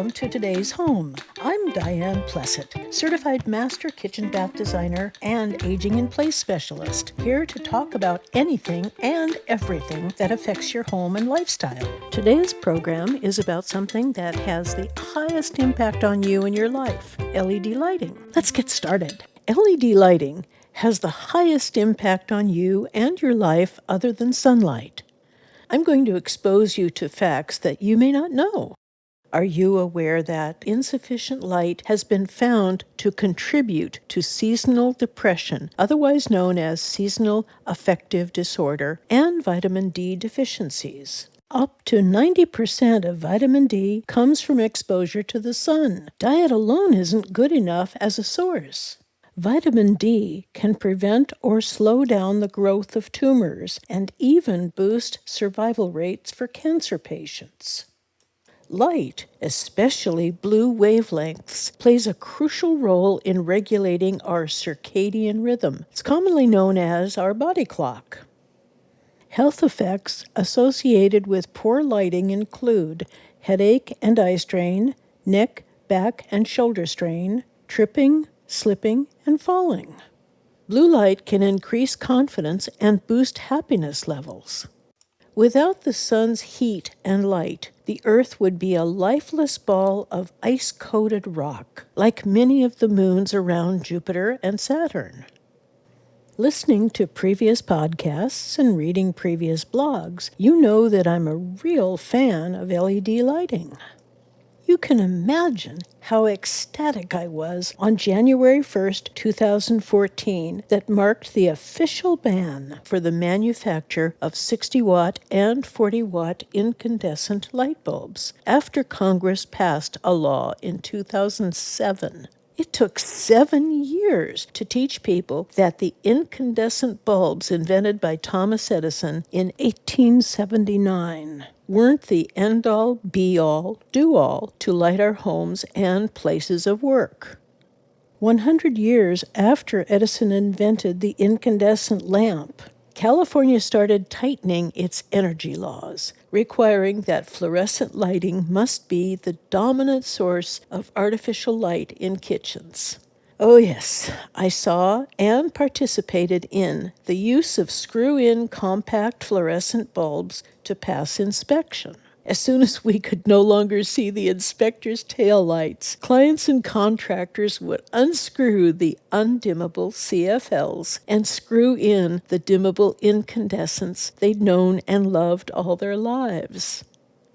Welcome to today's home. I'm Diane Plessett, certified master kitchen bath designer and aging in place specialist, here to talk about anything and everything that affects your home and lifestyle. Today's program is about something that has the highest impact on you and your life, LED lighting. Let's get started. LED lighting has the highest impact on you and your life other than sunlight. I'm going to expose you to facts that you may not know. Are you aware that insufficient light has been found to contribute to seasonal depression, otherwise known as seasonal affective disorder, and vitamin D deficiencies? Up to 90% of vitamin D comes from exposure to the sun. Diet alone isn't good enough as a source. Vitamin D can prevent or slow down the growth of tumors and even boost survival rates for cancer patients. Light, especially blue wavelengths, plays a crucial role in regulating our circadian rhythm. It's commonly known as our body clock. Health effects associated with poor lighting include headache and eye strain, neck, back, and shoulder strain, tripping, slipping, and falling. Blue light can increase confidence and boost happiness levels. Without the sun's heat and light, the Earth would be a lifeless ball of ice-coated rock, like many of the moons around Jupiter and Saturn. Listening to previous podcasts and reading previous blogs, you know that I'm a real fan of LED lighting. You can imagine how ecstatic I was on January 1st, 2014, that marked the official ban for the manufacture of 60-watt and 40-watt incandescent light bulbs after Congress passed a law in 2007. It took 7 years to teach people that the incandescent bulbs invented by Thomas Edison in 1879 weren't the end-all, be-all, do-all to light our homes and places of work. 100 years after Edison invented the incandescent lamp, California started tightening its energy laws, requiring that fluorescent lighting must be the dominant source of artificial light in kitchens. Oh yes, I saw and participated in the use of screw-in compact fluorescent bulbs to pass inspection. As soon as we could no longer see the inspector's taillights, clients and contractors would unscrew the undimmable CFLs and screw in the dimmable incandescents they'd known and loved all their lives.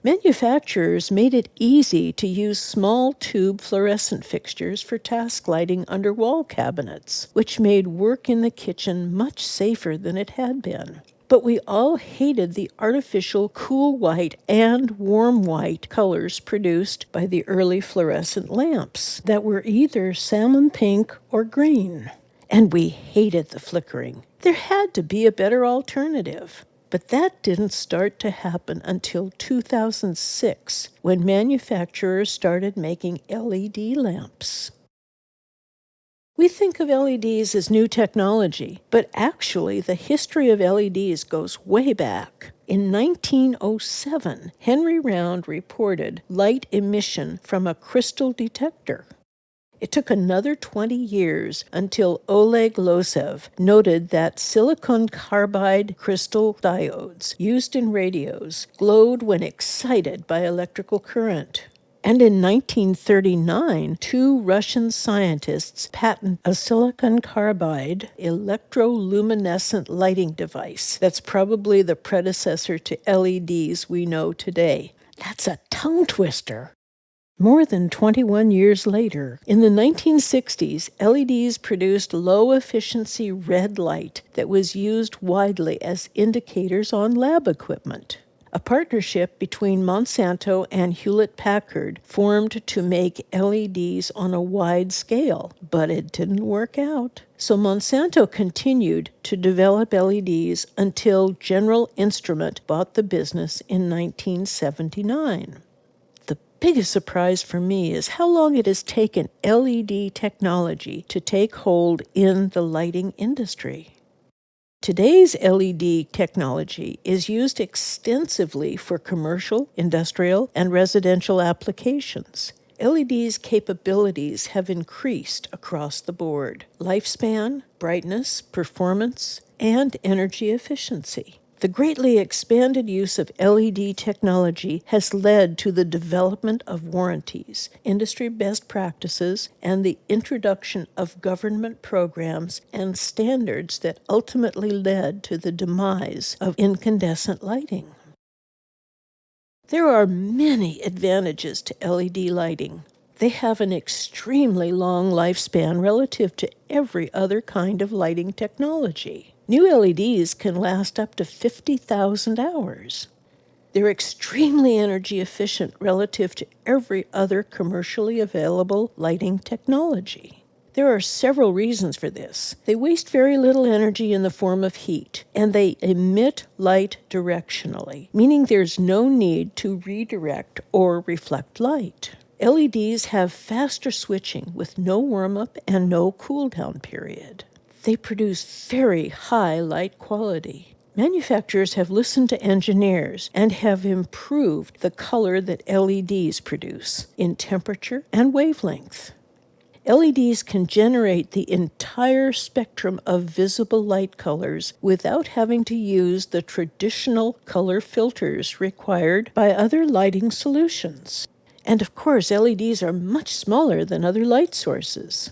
Manufacturers made it easy to use small tube fluorescent fixtures for task lighting under wall cabinets, which made work in the kitchen much safer than it had been. But we all hated the artificial cool white and warm white colors produced by the early fluorescent lamps that were either salmon pink or green. And we hated the flickering. There had to be a better alternative. But that didn't start to happen until 2006, when manufacturers started making LED lamps. We think of LEDs as new technology, but actually the history of LEDs goes way back. In 1907, Henry Round reported light emission from a crystal detector. It took another 20 years until Oleg Losev noted that silicon carbide crystal diodes used in radios glowed when excited by electrical current. And in 1939, 2 Russian scientists patented a silicon carbide electroluminescent lighting device that's probably the predecessor to LEDs we know today. That's a tongue twister. More than 21 years later, in the 1960s, LEDs produced low-efficiency red light that was used widely as indicators on lab equipment. A partnership between Monsanto and Hewlett-Packard formed to make LEDs on a wide scale, but it didn't work out. So Monsanto continued to develop LEDs until General Instrument bought the business in 1979. The biggest surprise for me is how long it has taken LED technology to take hold in the lighting industry. Today's LED technology is used extensively for commercial, industrial, and residential applications. LED's capabilities have increased across the board: lifespan, brightness, performance, and energy efficiency. The greatly expanded use of LED technology has led to the development of warranties, industry best practices, and the introduction of government programs and standards that ultimately led to the demise of incandescent lighting. There are many advantages to LED lighting. They have an extremely long lifespan relative to every other kind of lighting technology. New LEDs can last up to 50,000 hours. They're extremely energy efficient relative to every other commercially available lighting technology. There are several reasons for this. They waste very little energy in the form of heat, and they emit light directionally, meaning there's no need to redirect or reflect light. LEDs have faster switching with no warm-up and no cool-down period. They produce very high light quality. Manufacturers have listened to engineers and have improved the color that LEDs produce in temperature and wavelength. LEDs can generate the entire spectrum of visible light colors without having to use the traditional color filters required by other lighting solutions. And of course, LEDs are much smaller than other light sources.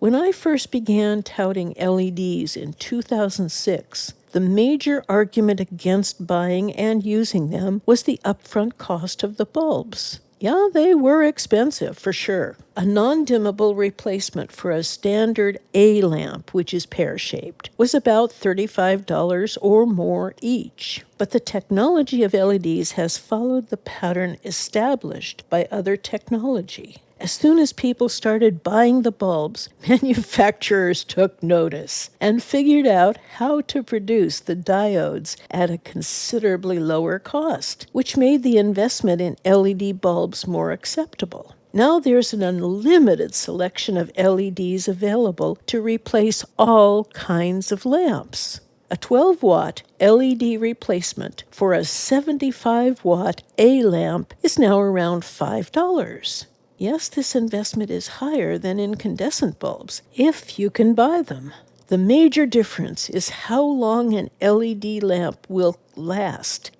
When I first began touting LEDs in 2006, the major argument against buying and using them was the upfront cost of the bulbs. Yeah, they were expensive, for sure. A non-dimmable replacement for a standard A lamp, which is pear-shaped, was about $35 or more each. But the technology of LEDs has followed the pattern established by other technology. As soon as people started buying the bulbs, manufacturers took notice and figured out how to produce the diodes at a considerably lower cost, which made the investment in LED bulbs more acceptable. Now there's an unlimited selection of LEDs available to replace all kinds of lamps. A 12-watt LED replacement for a 75-watt A lamp is now around $5. Yes, this investment is higher than incandescent bulbs, if you can buy them. The major difference is how long an LED lamp will last.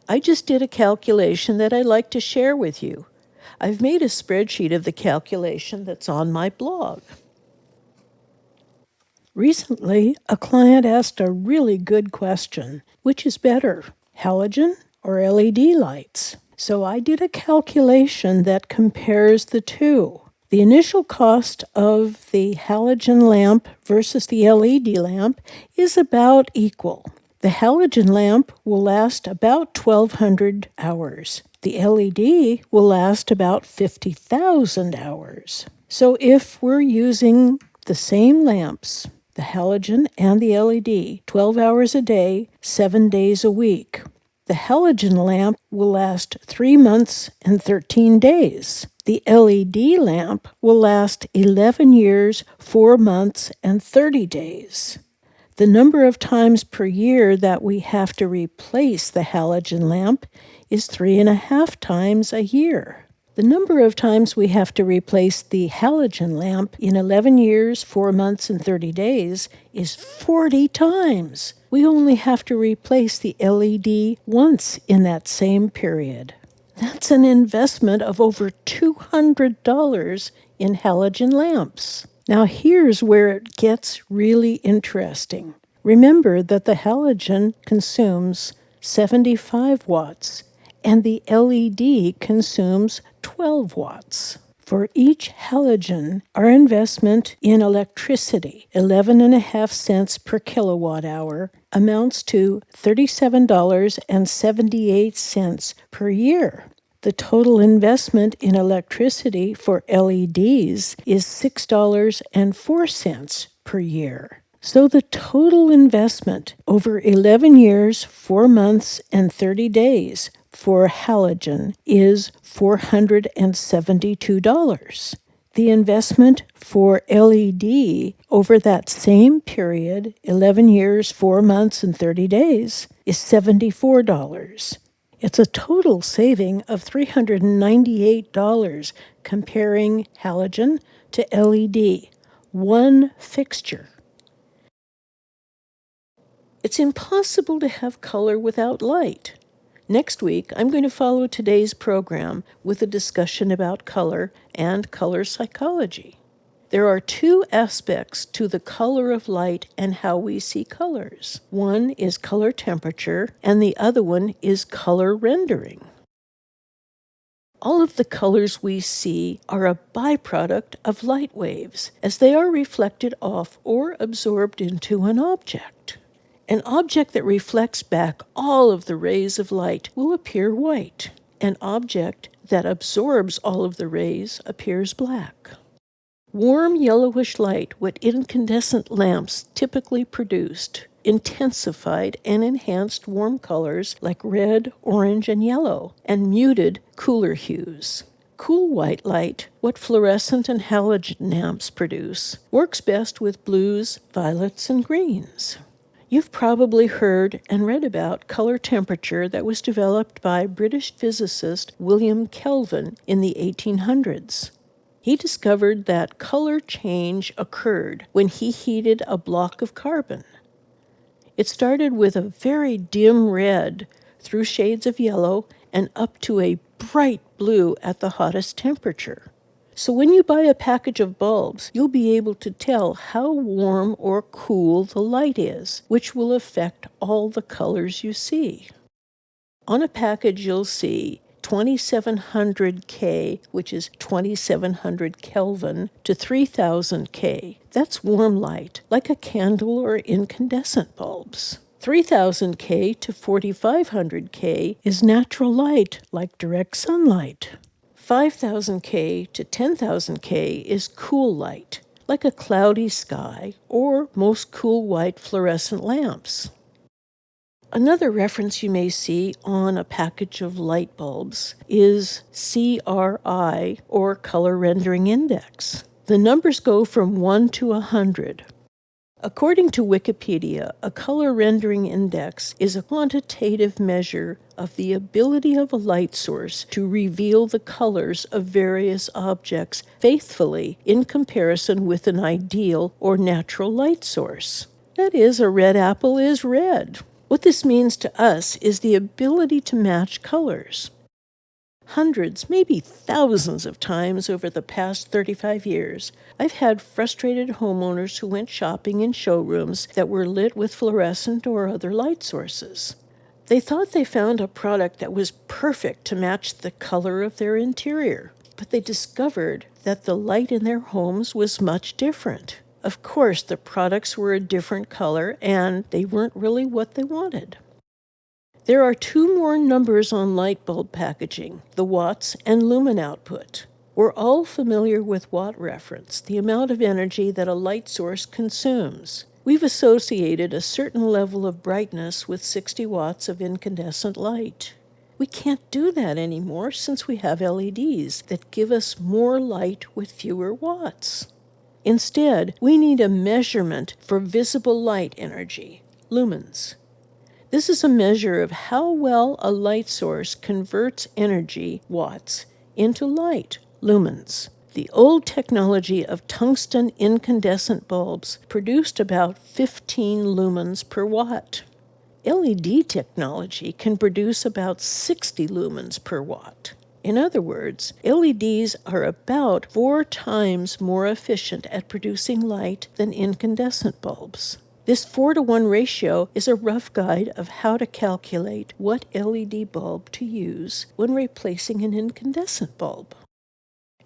I just did a calculation that I'd like to share with you. I've made a spreadsheet of the calculation that's on my blog. Recently, a client asked a really good question. Which is better, halogen or LED lights? So I did a calculation that compares the two. The initial cost of the halogen lamp versus the LED lamp is about equal. The halogen lamp will last about 1,200 hours. The LED will last about 50,000 hours. So if we're using the same lamps, the halogen and the LED, 12 hours a day, 7 days a week, the halogen lamp will last 3 months and 13 days. The LED lamp will last 11 years, 4 months, and 30 days. The number of times per year that we have to replace the halogen lamp is 3.5 times a year. The number of times we have to replace the halogen lamp in 11 years, 4 months, and 30 days is 40 times. We only have to replace the LED once in that same period. That's an investment of over $200 in halogen lamps. Now here's where it gets really interesting. Remember that the halogen consumes 75 watts and the LED consumes 12 watts. For each halogen, our investment in electricity, 11.5 cents per kilowatt hour, amounts to $37.78 per year. The total investment in electricity for LEDs is $6.04 per year. So the total investment over 11 years, 4 months, and 30 days for halogen is $472. The investment for LED over that same period, 11 years, 4 months, and 30 days, is $74. It's a total saving of $398 comparing halogen to LED. One fixture. It's impossible to have color without light. Next week, I'm going to follow today's program with a discussion about color and color psychology. There are two aspects to the color of light and how we see colors. One is color temperature, and the other one is color rendering. All of the colors we see are a byproduct of light waves, as they are reflected off or absorbed into an object. An object that reflects back all of the rays of light will appear white. An object that absorbs all of the rays appears black. Warm yellowish light, what incandescent lamps typically produced, intensified and enhanced warm colors like red, orange, and yellow, and muted cooler hues. Cool white light, what fluorescent and halogen lamps produce, works best with blues, violets, and greens. You've probably heard and read about color temperature that was developed by British physicist William Kelvin in the 1800s. He discovered that color change occurred when he heated a block of carbon. It started with a very dim red through shades of yellow and up to a bright blue at the hottest temperature. So when you buy a package of bulbs, you'll be able to tell how warm or cool the light is, which will affect all the colors you see. On a package, you'll see 2700 K, which is 2700 Kelvin, to 3000 K. That's warm light, like a candle or incandescent bulbs. 3000 K to 4500 K is natural light, like direct sunlight. 5000 K to 10,000 K is cool light, like a cloudy sky or most cool white fluorescent lamps. Another reference you may see on a package of light bulbs is CRI, or Color Rendering Index. The numbers go from 1 to 100. According to Wikipedia, a color rendering index is a quantitative measure of the ability of a light source to reveal the colors of various objects faithfully in comparison with an ideal or natural light source. That is, a red apple is red. What this means to us is the ability to match colors. Hundreds, maybe thousands of times over the past 35 years, I've had frustrated homeowners who went shopping in showrooms that were lit with fluorescent or other light sources. They thought they found a product that was perfect to match the color of their interior, but they discovered that the light in their homes was much different. Of course, the products were a different color, and they weren't really what they wanted. There are two more numbers on light bulb packaging, the watts and lumen output. We're all familiar with watt reference, the amount of energy that a light source consumes. We've associated a certain level of brightness with 60 watts of incandescent light. We can't do that anymore since we have LEDs that give us more light with fewer watts. Instead, we need a measurement for visible light energy, lumens. This is a measure of how well a light source converts energy, watts, into light, lumens. The old technology of tungsten incandescent bulbs produced about 15 lumens per watt. LED technology can produce about 60 lumens per watt. In other words, LEDs are about 4 times more efficient at producing light than incandescent bulbs. This 4-to-1 ratio is a rough guide of how to calculate what LED bulb to use when replacing an incandescent bulb.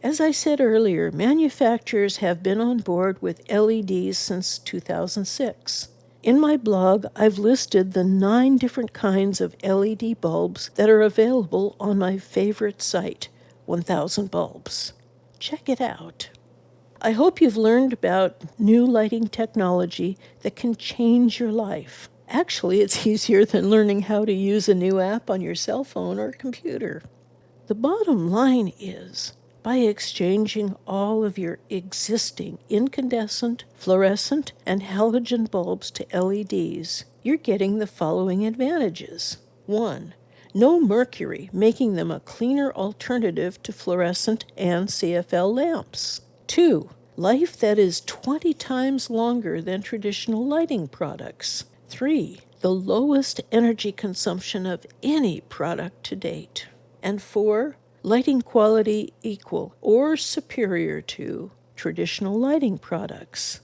As I said earlier, manufacturers have been on board with LEDs since 2006. In my blog, I've listed the 9 different kinds of LED bulbs that are available on my favorite site, 1000 Bulbs. Check it out. I hope you've learned about new lighting technology that can change your life. Actually, it's easier than learning how to use a new app on your cell phone or computer. The bottom line is, by exchanging all of your existing incandescent, fluorescent, and halogen bulbs to LEDs, you're getting the following advantages. 1. No mercury, making them a cleaner alternative to fluorescent and CFL lamps. 2. Life that is 20 times longer than traditional lighting products. 3. The lowest energy consumption of any product to date. And 4. Lighting quality equal or superior to traditional lighting products.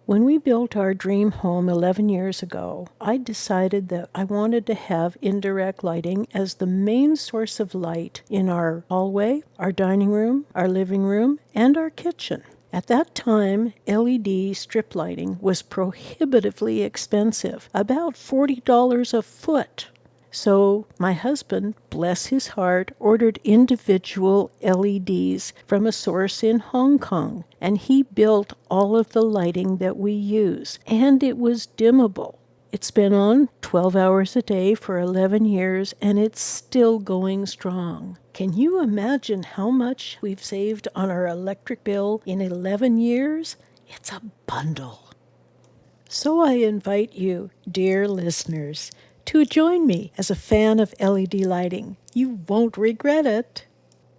When we built our dream home 11 years ago, I decided that I wanted to have indirect lighting as the main source of light in our hallway, our dining room, our living room, and our kitchen. At that time, LED strip lighting was prohibitively expensive, about $40 a foot. So my husband, bless his heart, ordered individual LEDs from a source in Hong Kong, and he built all of the lighting that we use, and it was dimmable. It's been on 12 hours a day for 11 years, and it's still going strong. Can you imagine how much we've saved on our electric bill in 11 years? It's a bundle. So I invite you, dear listeners, to join me as a fan of LED lighting. You won't regret it.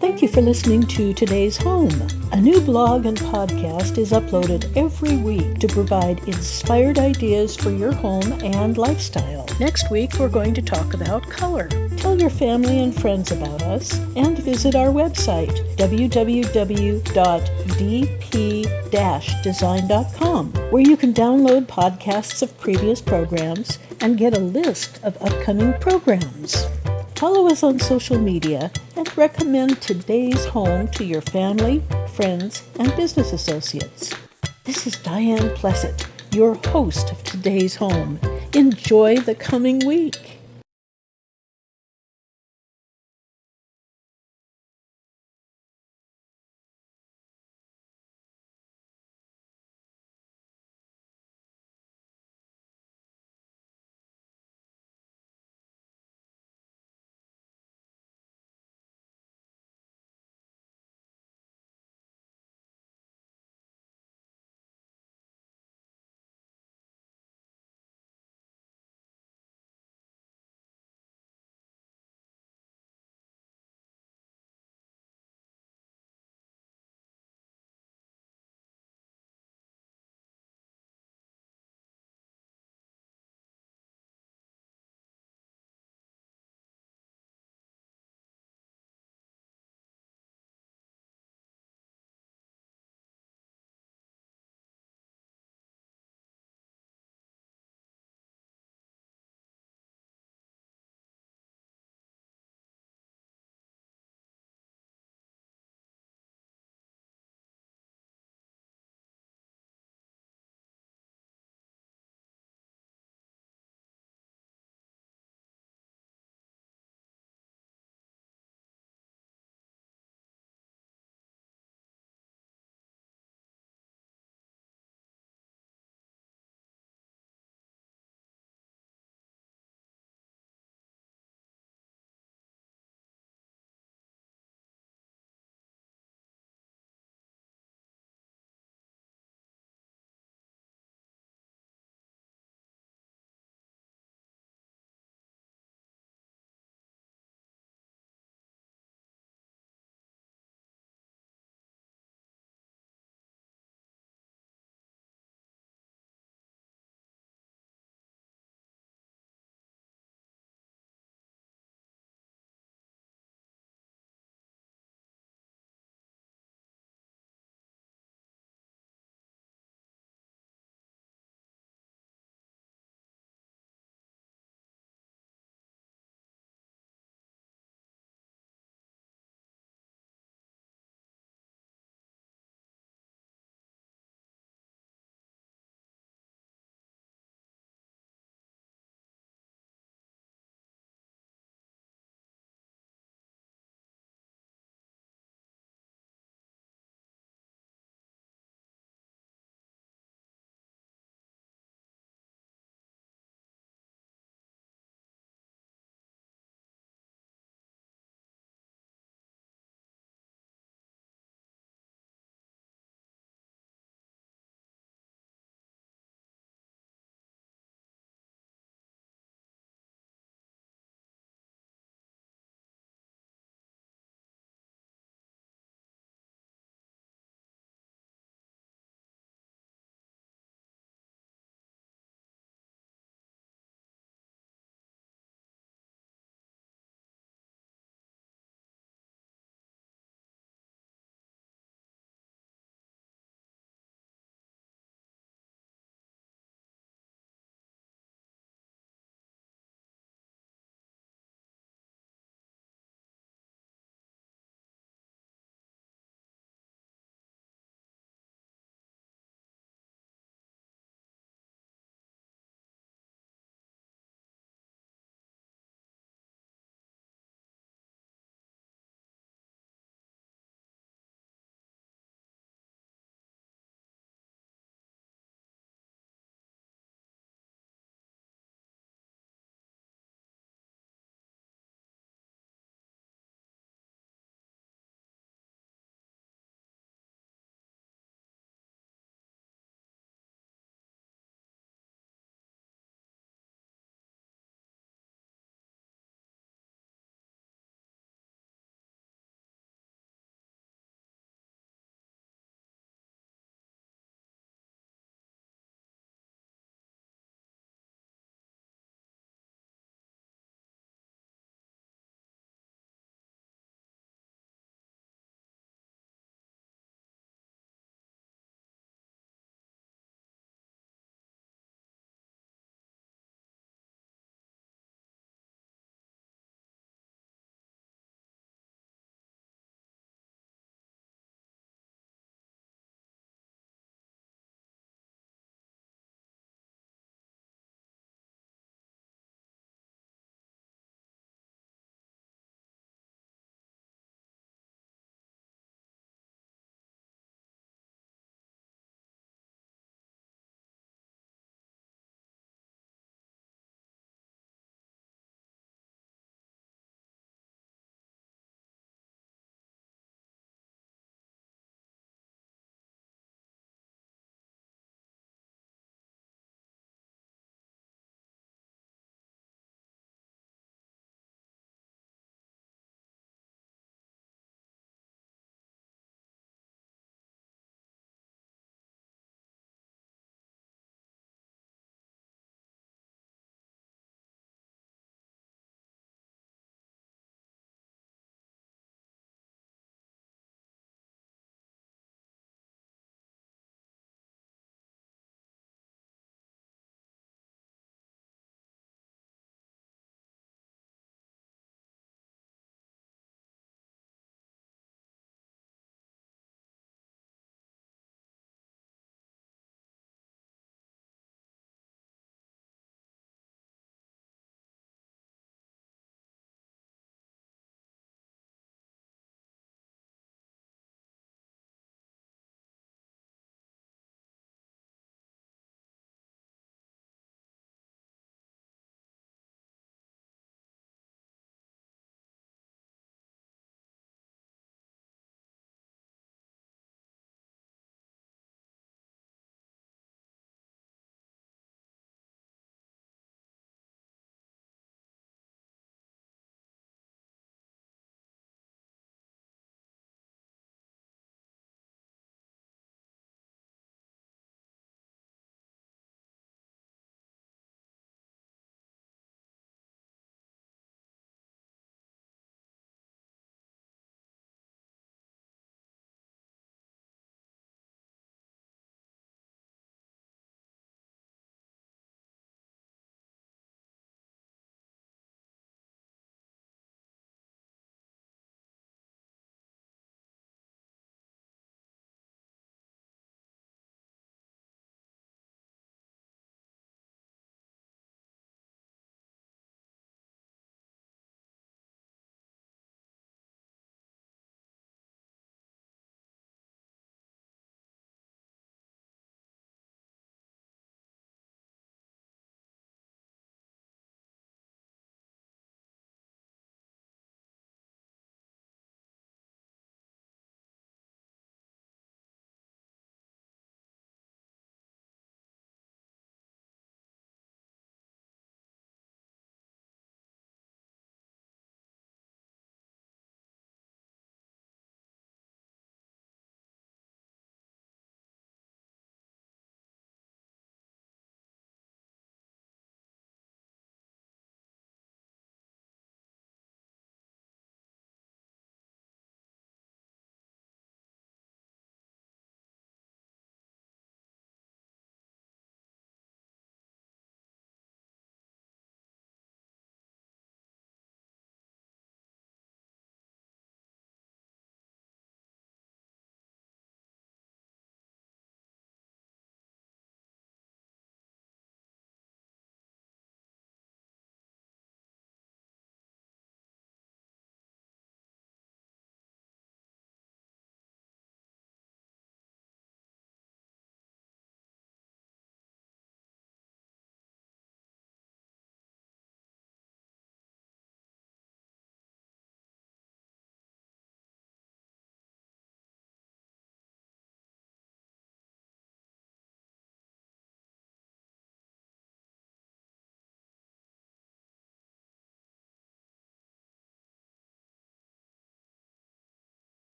Thank you for listening to Today's Home. A new blog and podcast is uploaded every week to provide inspired ideas for your home and lifestyle. Next week, we're going to talk about color. Tell your family and friends about us and visit our website, www.dp-design.com, where you can download podcasts of previous programs and get a list of upcoming programs. Follow us on social media and recommend Today's Home to your family, friends, and business associates. This is Diane Plessett, your host of Today's Home. Enjoy the coming week.